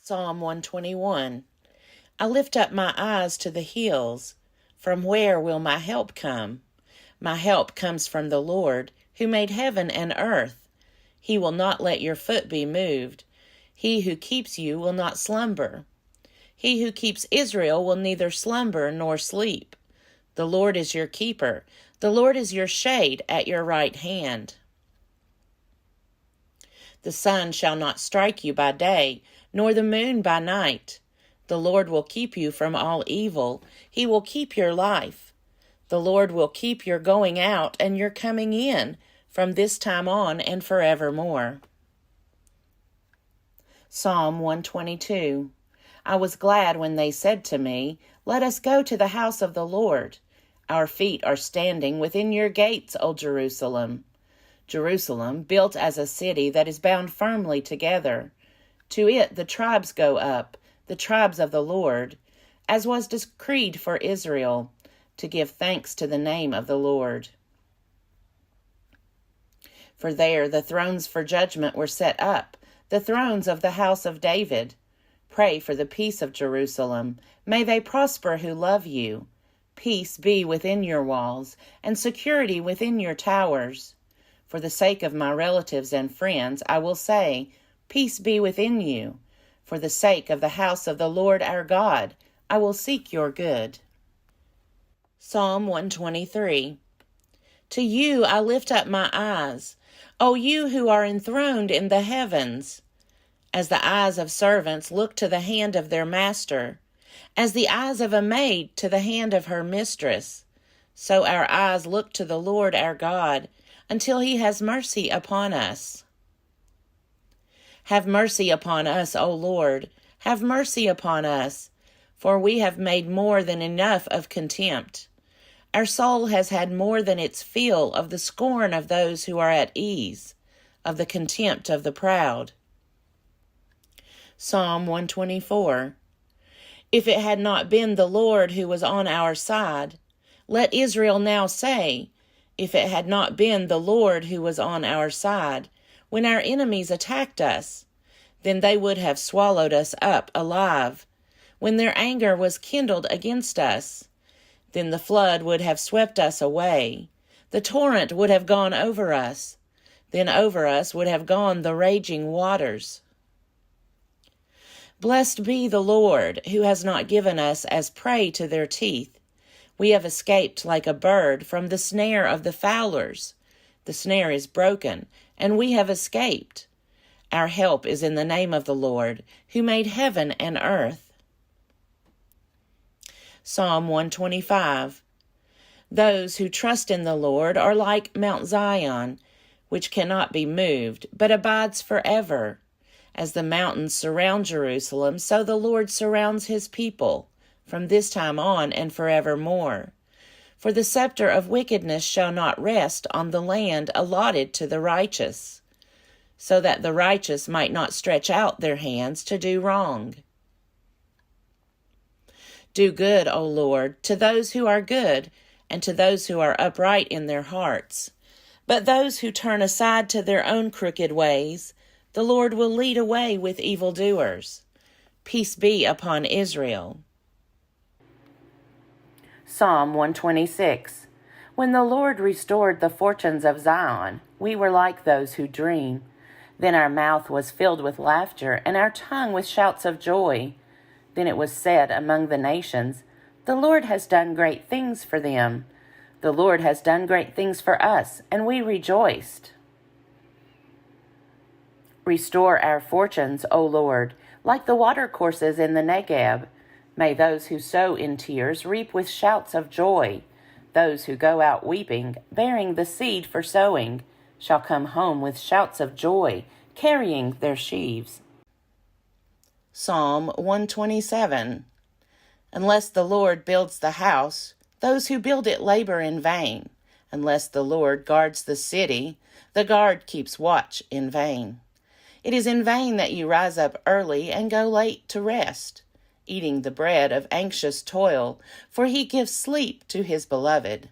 Psalm 121. I lift up my eyes to the hills. From where will my help come? My help comes from the Lord, who made heaven and earth. He will not let your foot be moved. He who keeps you will not slumber. He who keeps Israel will neither slumber nor sleep. The Lord is your keeper. The Lord is your shade at your right hand. The sun shall not strike you by day, nor the moon by night. The Lord will keep you from all evil. He will keep your life. The Lord will keep your going out and your coming in from this time on and forevermore. Psalm 122. I was glad when they said to me, "Let us go to the house of the Lord." Our feet are standing within your gates, O Jerusalem. Jerusalem, built as a city that is bound firmly together. To it the tribes go up, the tribes of the Lord, as was decreed for Israel, to give thanks to the name of the Lord. For there the thrones for judgment were set up, the thrones of the house of David. Pray for the peace of Jerusalem. May they prosper who love you. Peace be within your walls, and security within your towers. For the sake of my relatives and friends, I will say, peace be within you. For the sake of the house of the Lord our God, I will seek your good. Psalm 123. To you I lift up my eyes, O you who are enthroned in the heavens. As the eyes of servants look to the hand of their master, as the eyes of a maid to the hand of her mistress, so our eyes look to the Lord our God, until he has mercy upon us. Have mercy upon us, O Lord, have mercy upon us, for we have made more than enough of contempt. Our soul has had more than its fill of the scorn of those who are at ease, of the contempt of the proud. Psalm 124. If it had not been the Lord who was on our side, let Israel now say, if it had not been the Lord who was on our side, when our enemies attacked us, then they would have swallowed us up alive. When their anger was kindled against us, then the flood would have swept us away. The torrent would have gone over us. Then over us would have gone the raging waters. Blessed be the Lord, who has not given us as prey to their teeth. We have escaped like a bird from the snare of the fowlers. The snare is broken, and we have escaped. Our help is in the name of the Lord, who made heaven and earth. Psalm 125. Those who trust in the Lord are like Mount Zion, which cannot be moved, but abides forever. As the mountains surround Jerusalem, so the Lord surrounds his people, from this time on and forevermore. For the scepter of wickedness shall not rest on the land allotted to the righteous, so that the righteous might not stretch out their hands to do wrong. Do good, O Lord, to those who are good, and to those who are upright in their hearts. But those who turn aside to their own crooked ways, the Lord will lead away with evildoers. Peace be upon Israel. Psalm 126. When the Lord restored the fortunes of Zion, we were like those who dream. Then our mouth was filled with laughter, and our tongue with shouts of joy. Then it was said among the nations, the Lord has done great things for them. The Lord has done great things for us, and we rejoiced. Restore our fortunes, O Lord, like the watercourses in the Negeb. May those who sow in tears reap with shouts of joy. Those who go out weeping, bearing the seed for sowing, shall come home with shouts of joy, carrying their sheaves. Psalm 127. Unless the Lord builds the house, those who build it labor in vain. Unless the Lord guards the city, the guard keeps watch in vain. It is in vain that you rise up early and go late to rest, eating the bread of anxious toil, for he gives sleep to his beloved.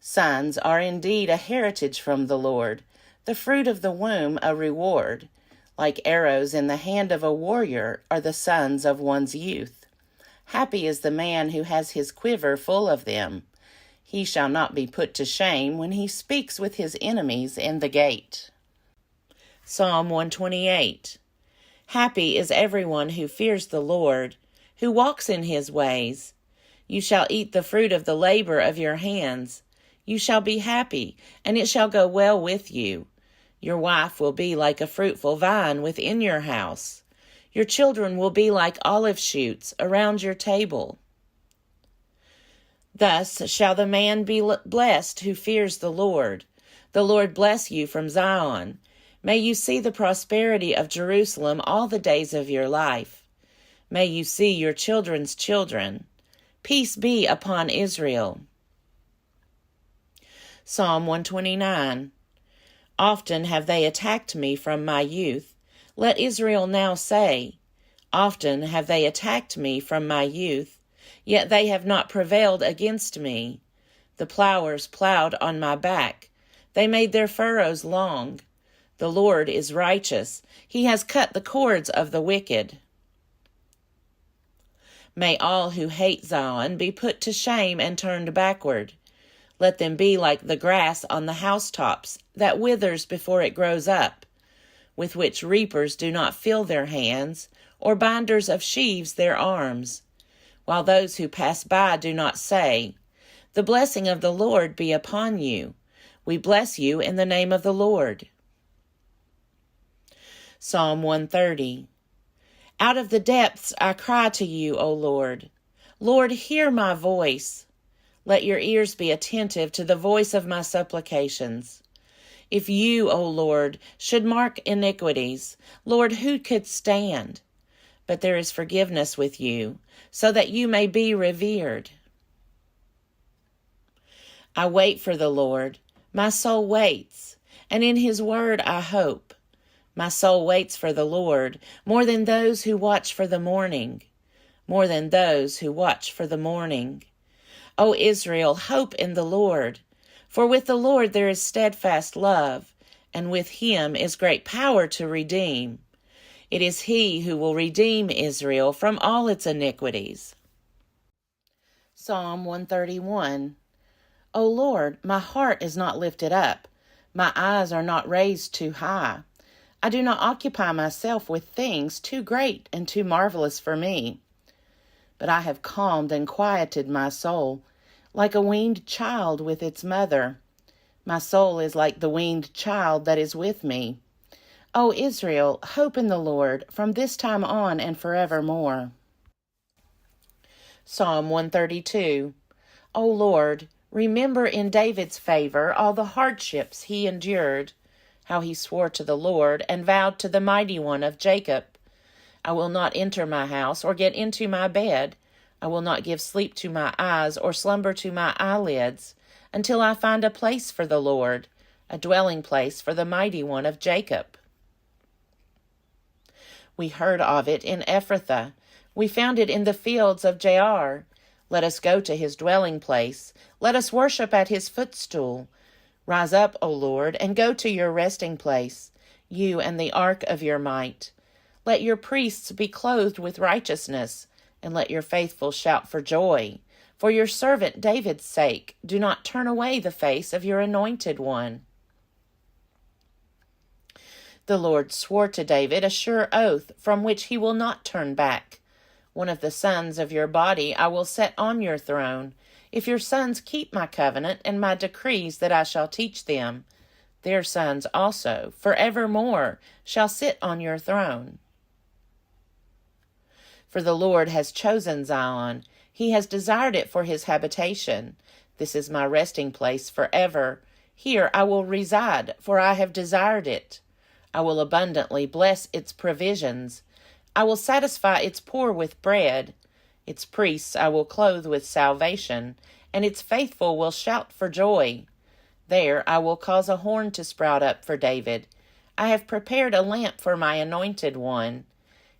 Sons are indeed a heritage from the Lord, the fruit of the womb a reward. Like arrows in the hand of a warrior are the sons of one's youth. Happy is the man who has his quiver full of them. He shall not be put to shame when he speaks with his enemies in the gate. Psalm 128. Happy is everyone who fears the Lord, who walks in his ways. You shall eat the fruit of the labor of your hands. You shall be happy, and it shall go well with you. Your wife will be like a fruitful vine within your house. Your children will be like olive shoots around your table. Thus shall the man be blessed who fears the Lord. The Lord bless you from Zion. May you see the prosperity of Jerusalem all the days of your life. May you see your children's children. Peace be upon Israel. Psalm 129. Often have they attacked me from my youth. Let Israel now say, often have they attacked me from my youth, yet they have not prevailed against me. The plowers plowed on my back. They made their furrows long. The Lord is righteous. He has cut the cords of the wicked. May all who hate Zion be put to shame and turned backward. Let them be like the grass on the housetops that withers before it grows up, with which reapers do not fill their hands, or binders of sheaves their arms, while those who pass by do not say, the blessing of the Lord be upon you. We bless you in the name of the Lord. Psalm 130. Out of the depths I cry to you, O Lord. Lord, hear my voice. Let your ears be attentive to the voice of my supplications. If you, O Lord, should mark iniquities, Lord, who could stand? But there is forgiveness with you, so that you may be revered. I wait for the Lord. My soul waits, and in his word I hope. My soul waits for the Lord, more than those who watch for the morning, more than those who watch for the morning. O Israel, hope in the Lord, for with the Lord there is steadfast love, and with him is great power to redeem. It is he who will redeem Israel from all its iniquities. Psalm 131. O Lord, my heart is not lifted up, my eyes are not raised too high. I do not occupy myself with things too great and too marvelous for me. But I have calmed and quieted my soul, like a weaned child with its mother. My soul is like the weaned child that is with me. O Israel, hope in the Lord from this time on and forevermore. Psalm 132. O Lord, remember in David's favor all the hardships he endured, how he swore to the Lord and vowed to the Mighty One of Jacob, I will not enter my house or get into my bed. I will not give sleep to my eyes or slumber to my eyelids until I find a place for the Lord, a dwelling place for the Mighty One of Jacob. We heard of it in Ephrathah. We found it in the fields of Jaar. Let us go to his dwelling place. Let us worship at his footstool. Rise up, O Lord, and go to your resting place, you and the ark of your might. Let your priests be clothed with righteousness, and let your faithful shout for joy. For your servant David's sake, do not turn away the face of your anointed one. The Lord swore to David a sure oath from which he will not turn back. One of the sons of your body I will set on your throne, if your sons keep my covenant and my decrees that I shall teach them. Their sons also, forevermore, shall sit on your throne. For the Lord has chosen Zion. He has desired it for his habitation. This is my resting place forever. Here I will reside, for I have desired it. I will abundantly bless its provisions. I will satisfy its poor with bread. Its priests I will clothe with salvation, and its faithful will shout for joy. There I will cause a horn to sprout up for David. I have prepared a lamp for my anointed one.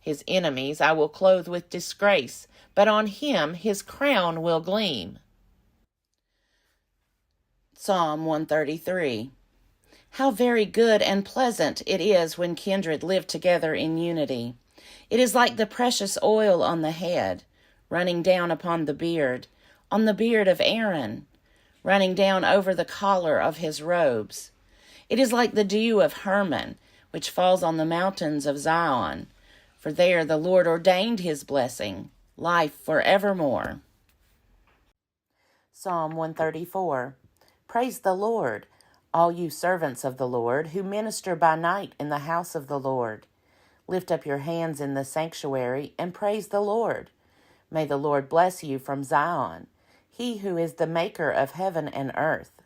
His enemies I will clothe with disgrace, but on him his crown will gleam. Psalm 133. How very good and pleasant it is when kindred live together in unity. It is like the precious oil on the head, running down upon the beard, on the beard of Aaron, running down over the collar of his robes. It is like the dew of Hermon, which falls on the mountains of Zion, for there the Lord ordained his blessing, life forevermore. Psalm 134. Praise the Lord, all you servants of the Lord, who minister by night in the house of the Lord. Lift up your hands in the sanctuary and praise the Lord. May the Lord bless you from Zion, he who is the maker of heaven and earth.